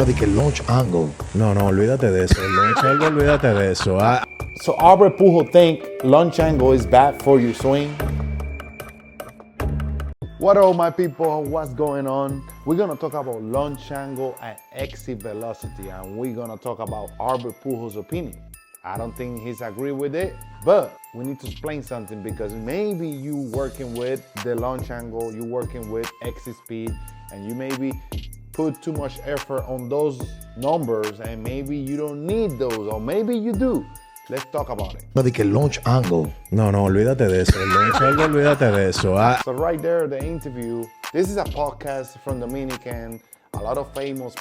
De que launch angle. No, olvídate de eso. Launch angle, olvídate de eso. So Albert Pujols think launch angle is bad for your swing? What up, my people? What's going on? We're gonna talk about launch angle and exit velocity, and we're gonna talk about Albert Pujols' opinion. I don't think he's agree with it, but we need to explain something because maybe you working with the launch angle, you working with exit speed, and you maybe put too much effort on those numbers, and maybe you don't need those, or maybe you do. Let's talk about it. De que launch angle. No, olvídate de eso. Launch angle, olvídate de eso. So right there, the interview. This is a podcast from Dominican. A lot of famous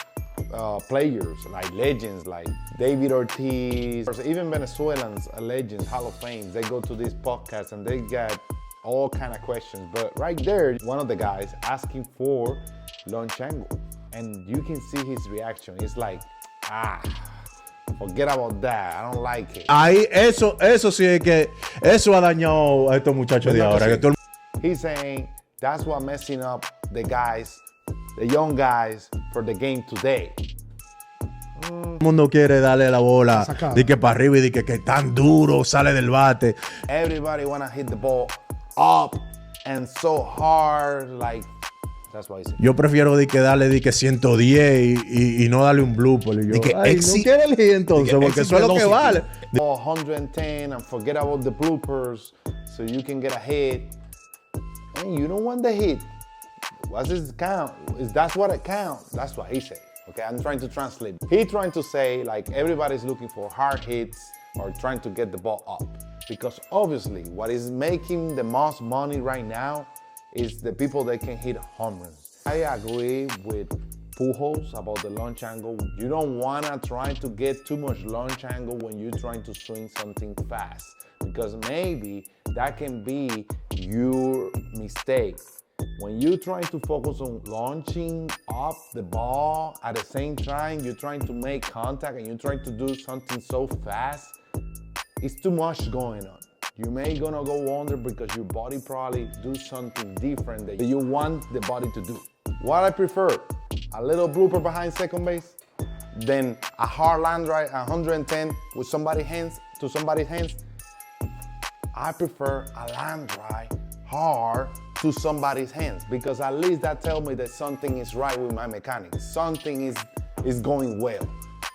players, like legends, like David Ortiz, even Venezuelans, legends, Hall of Fame. They go to this podcast and they get all kind of questions. But right there, one of the guys asking for launch angle, and you can see his reaction. It's like, forget about that. I don't like it. Ahí, eso sí es que eso ha dañado a estos muchachos de ahora. Que todo He's saying that's what messing up the guys, the young guys, for the game today. el mundo quiere darle la bola, de que para arriba y de que tan duro sale del bate. Everybody wanna hit the ball up and so hard, like that's why. Yo prefiero de que darle de que 110 y no darle un blooper. Y yo, de que no quiere el hit entonces, porque eso es lo que vale. 110 and forget about the bloopers, so you can get a hit. And you don't want the hit. What's this count? That's what it counts. That's what he said. Okay, I'm trying to translate. He trying to say like everybody's looking for hard hits or trying to get the ball up. Because obviously what is making the most money right now is the people that can hit home runs. I agree with Pujols about the launch angle. You don't wanna try to get too much launch angle when you're trying to swing something fast, because maybe that can be your mistake. When you're trying to focus on launching up the ball, at the same time you're trying to make contact and you're trying to do something so fast, it's too much going on. You may gonna go under because your body probably do something different that you want the body to do. What I prefer, a little blooper behind second base, then a hard line drive 110 with somebody's hands to somebody's hands. I prefer a line drive hard to somebody's hands, because at least that tells me that something is right with my mechanics. Something is going well.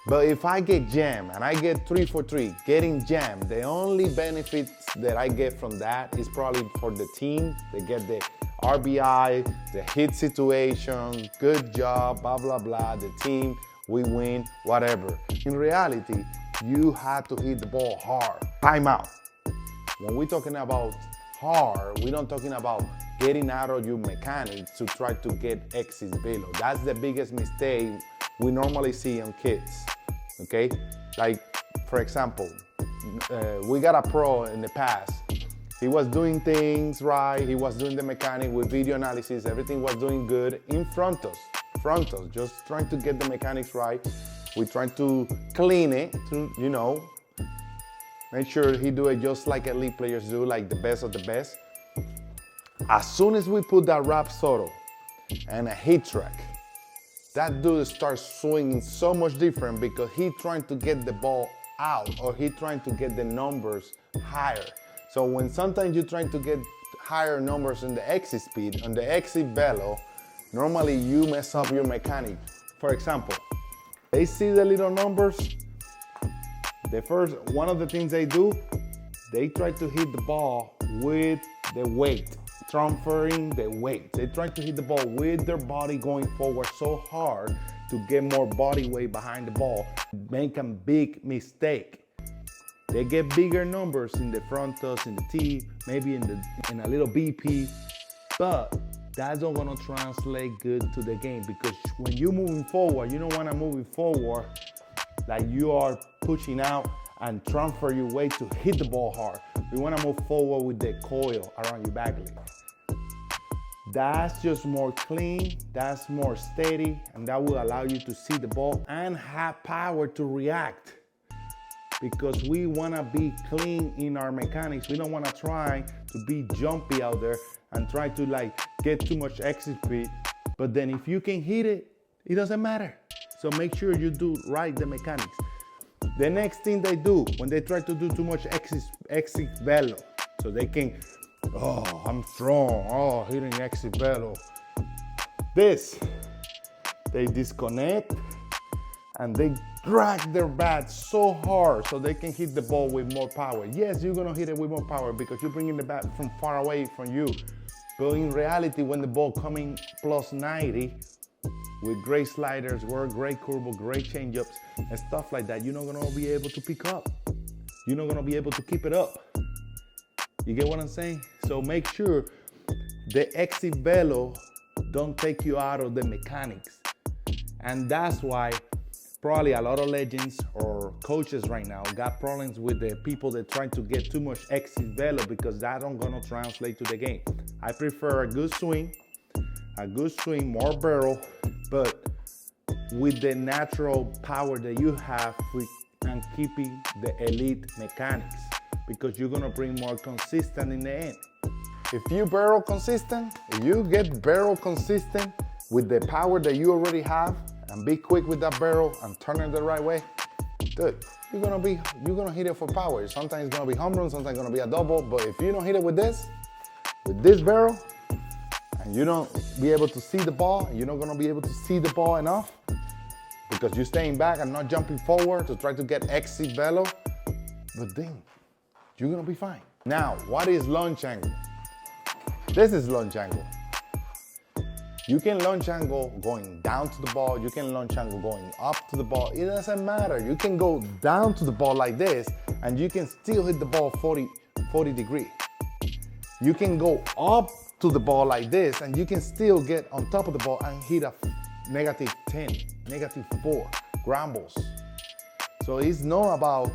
But if I get jammed and I get 3 for 3, getting jammed, the only benefits that I get from that is probably for the team. They get the RBI, the hit situation, good job, blah, blah, blah, the team, we win, whatever. In reality, you have to hit the ball hard. Time out. When we're talking about hard, we're not talking about getting out of your mechanics to try to get exit velo. That's the biggest mistake we normally see on kids, okay? Like, for example, we got a pro in the past. He was doing things right, he was doing the mechanic with video analysis, everything was doing good in front of us, just trying to get the mechanics right. We're trying to clean it, to, make sure he do it just like elite players do, like the best of the best. As soon as we put that rap Soto and a hit track, that dude starts swinging so much different because he trying to get the ball out, or he trying to get the numbers higher. So when sometimes you're trying to get higher numbers in the exit speed, on the exit velo, normally you mess up your mechanic. For example, they see the little numbers. One of the things they do, they try to hit the ball with the weight, transferring the weight. They try to hit the ball with their body going forward so hard to get more body weight behind the ball, make a big mistake. They get bigger numbers in the front toss, in the T, maybe in a little BP, but that's not gonna translate good to the game, because when you're moving forward, you don't wanna move forward like you are pushing out and transfer your weight to hit the ball hard. You wanna move forward with the coil around your back leg. That's just more clean, that's more steady, and that will allow you to see the ball and have power to react. Because we wanna be clean in our mechanics. We don't wanna try to be jumpy out there and try to get too much exit speed. But then if you can hit it, it doesn't matter. So make sure you do right the mechanics. The next thing they do, when they try to do too much exit velo, so they can, oh, I'm strong, oh, hitting exit velo. This, they disconnect and they drag their bat so hard so they can hit the ball with more power. Yes, you're gonna hit it with more power because you're bringing the bat from far away from you. But in reality, when the ball coming plus 90, with great sliders, great curveball, great changeups, and stuff like that, you're not gonna be able to pick up. You're not gonna be able to keep it up. You get what I'm saying? So make sure the exit velo don't take you out of the mechanics. And that's why probably a lot of legends or coaches right now got problems with the people that trying to get too much exit velo because that don't gonna translate to the game. I prefer a good swing, more barrel, but with the natural power that you have and keeping the elite mechanics because you're gonna bring more consistent in the end. If you barrel consistent, if you get barrel consistent with the power that you already have and be quick with that barrel and turn it the right way, dude, you're gonna hit it for power. Sometimes it's gonna be home run, sometimes it's gonna be a double, but if you don't hit it with this barrel, and you don't be able to see the ball, you're not gonna be able to see the ball enough because you're staying back and not jumping forward to try to get exit velo, but then you're gonna be fine. Now, what is launch angle? This is launch angle. You can launch angle going down to the ball, you can launch angle going up to the ball, it doesn't matter. You can go down to the ball like this and you can still hit the ball 40 degree. You can go up to the ball like this and you can still get on top of the ball and hit a -10, -4 ground balls. So it's not about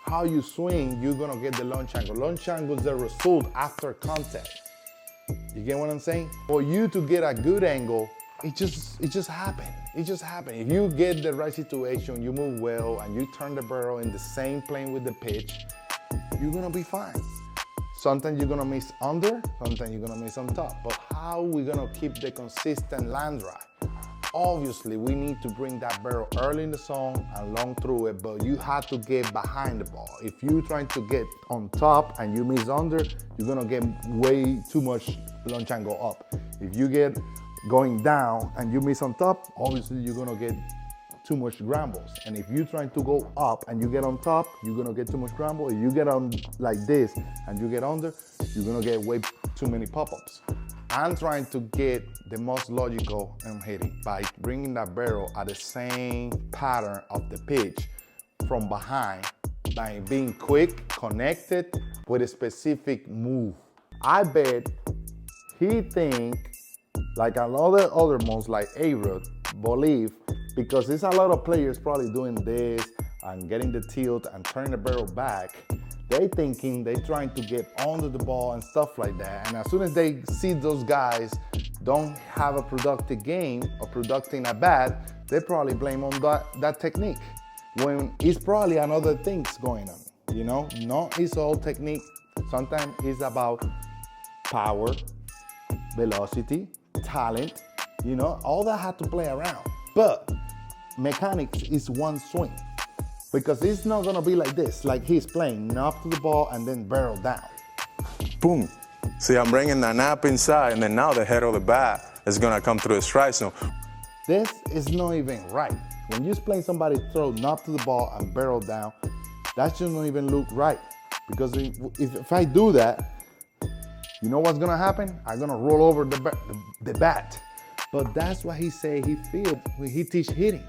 how you swing, you're gonna get the launch angle. Launch angle is the result after contact. You get what I'm saying? For you to get a good angle, it just happened. It just happened. If you get the right situation, you move well, and you turn the barrel in the same plane with the pitch, you're gonna be fine. Sometimes you're gonna miss under, sometimes you're gonna miss on top. But how are we gonna keep the consistent land drive? Obviously, we need to bring that barrel early in the song and long through it, but you have to get behind the ball. If you're trying to get on top and you miss under, you're gonna get way too much launch angle up. If you get going down and you miss on top, obviously you're gonna get too much ground balls. And if you're trying to go up and you get on top, you're gonna get too much ground ball. If you get on like this and you get under, you're gonna get way too many pop-ups. I'm trying to get the most logical in hitting by bringing that barrel at the same pattern of the pitch from behind by being quick, connected with a specific move. I bet he think like a lot of other moves like A-Rod believe because there's a lot of players probably doing this and getting the tilt and turning the barrel back. They thinking they trying to get under the ball and stuff like that. And as soon as they see those guys don't have a productive game or producing a bat, they probably blame on that technique. When it's probably another things going on, you know? Not it's all technique. Sometimes it's about power, velocity, talent, you know? All that had to play around. But mechanics is one swing. Because it's not gonna be like this, like he's playing knob to the ball and then barrel down. Boom. See, I'm bringing the nap inside, and then now the head of the bat is gonna come through the strike zone. This is not even right. When you're playing somebody throw knob to the ball and barrel down, that shouldn't even look right. Because if I do that, you know what's gonna happen? I'm gonna roll over the bat. But that's what he say he feel when he teach hitting.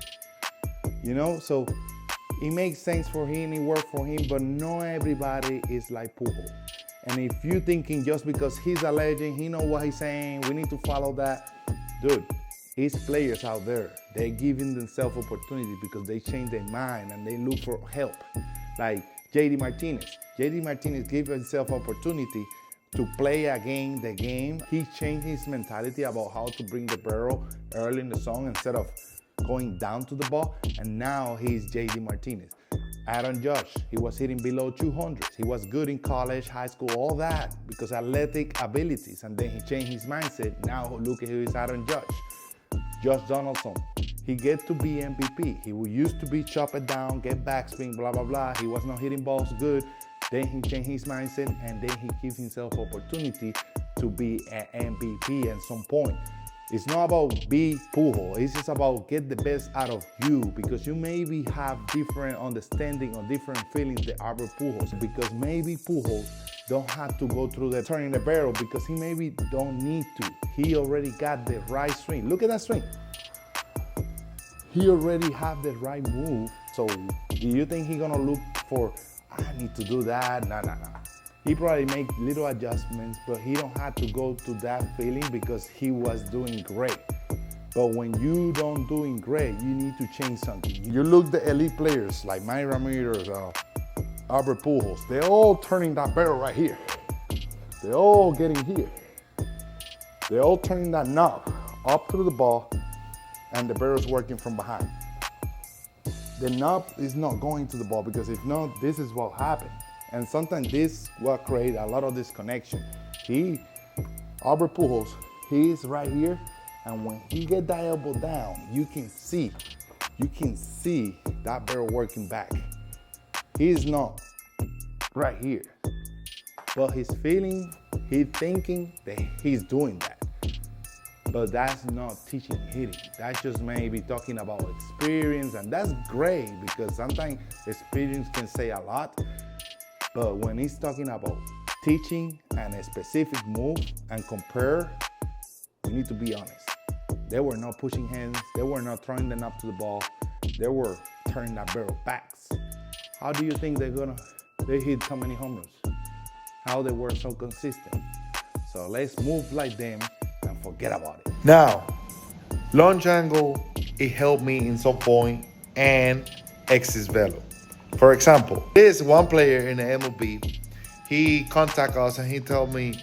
You know, so it makes sense for him, it works for him, but not everybody is like Pujols. And if you're thinking just because he's a legend, he know what he's saying, we need to follow that, dude, it's players out there. They're giving themselves opportunity because they change their mind and they look for help. Like JD Martinez. JD Martinez gave himself opportunity to play again the game. He changed his mentality about how to bring the barrel early in the song instead of going down to the ball, and now he's JD Martinez. Aaron Judge, he was hitting below 200. He was good in college, high school, all that, because athletic abilities, and then he changed his mindset. Now look at who is Aaron Judge. Josh Donaldson, he get to be MVP. He used to be chop it down, get backspin, blah, blah, blah. He was not hitting balls good. Then he changed his mindset, and then he gives himself opportunity to be an MVP at some point. It's not about be Pujols. It's just about get the best out of you, because you maybe have different understanding or different feelings than Albert Pujols. Because maybe Pujols don't have to go through the turning the barrel, because he maybe don't need to. He already got the right swing. Look at that swing. He already have the right move. So do you think he gonna look for, I need to do that? Nah. He probably make little adjustments, but he don't have to go to that feeling because he was doing great. But when you don't doing great, you need to change something. You look the elite players like Manny Ramirez, Albert Pujols, they're all turning that barrel right here. They're all getting here. They're all turning that knob up to the ball, and the barrel's working from behind. The knob is not going to the ball, because if not, this is what happened. And sometimes this will create a lot of disconnection. Albert Pujols, he's right here, and when he get that elbow down, you can see that barrel working back. He's not right here, but he's feeling, he's thinking that he's doing that. But that's not teaching hitting. That's just maybe talking about experience, and that's great, because sometimes experience can say a lot. But when he's talking about teaching and a specific move and compare, you need to be honest. They were not pushing hands. They were not throwing them up to the ball. They were turning that barrel backs. How do you think they hit so many home runs? How they were so consistent? So let's move like them and forget about it. Now, launch angle, it helped me in some point, and exit velo. For example, there's one player in the MLB, he contacted us and he told me,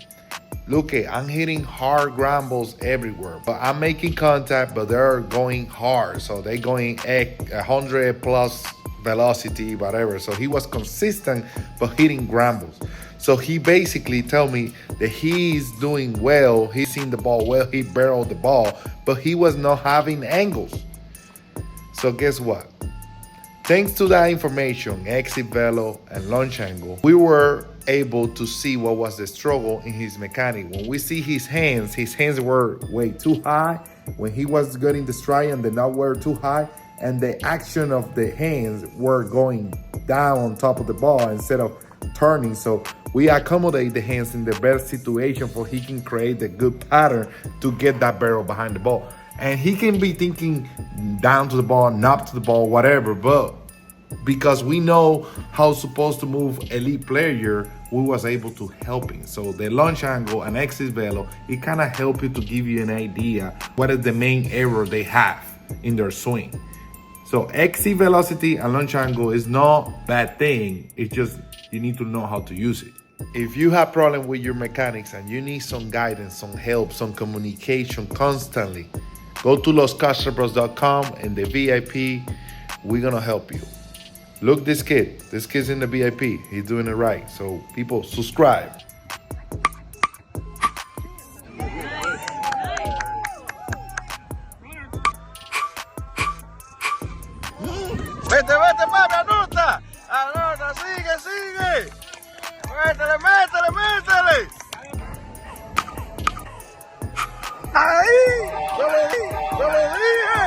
look, I'm hitting hard ground balls everywhere, but I'm making contact, but they're going hard. So they're going 100 plus velocity, whatever. So he was consistent, but hitting ground balls. So he basically told me that he's doing well, he's seen the ball well, he barreled the ball, but he was not having angles. So guess what? Thanks to that information, exit velo and launch angle, we were able to see what was the struggle in his mechanic. When we see his hands were way too high. When he was getting the strike, and the knob were too high, and the action of the hands were going down on top of the ball instead of turning. So we accommodate the hands in the best situation for he can create the good pattern to get that barrel behind the ball. And he can be thinking down to the ball, knob to the ball, whatever, but because we know how supposed to move elite player, we was able to help him. So the launch angle and exit velo, it kind of help you to give you an idea what is the main error they have in their swing. So exit velocity and launch angle is not bad thing. It's just you need to know how to use it. If you have problem with your mechanics and you need some guidance, some help, some communication constantly, go to loscastropros.com and the VIP, we're gonna help you. Look, this kid's in the VIP. He's doing it right. So people, subscribe. Vete, papi, anota. Anota, sigue. Métele. Ahí, te lo dije.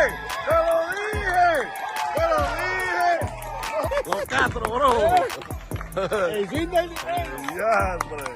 Los Castro, bro. Ya, hombre.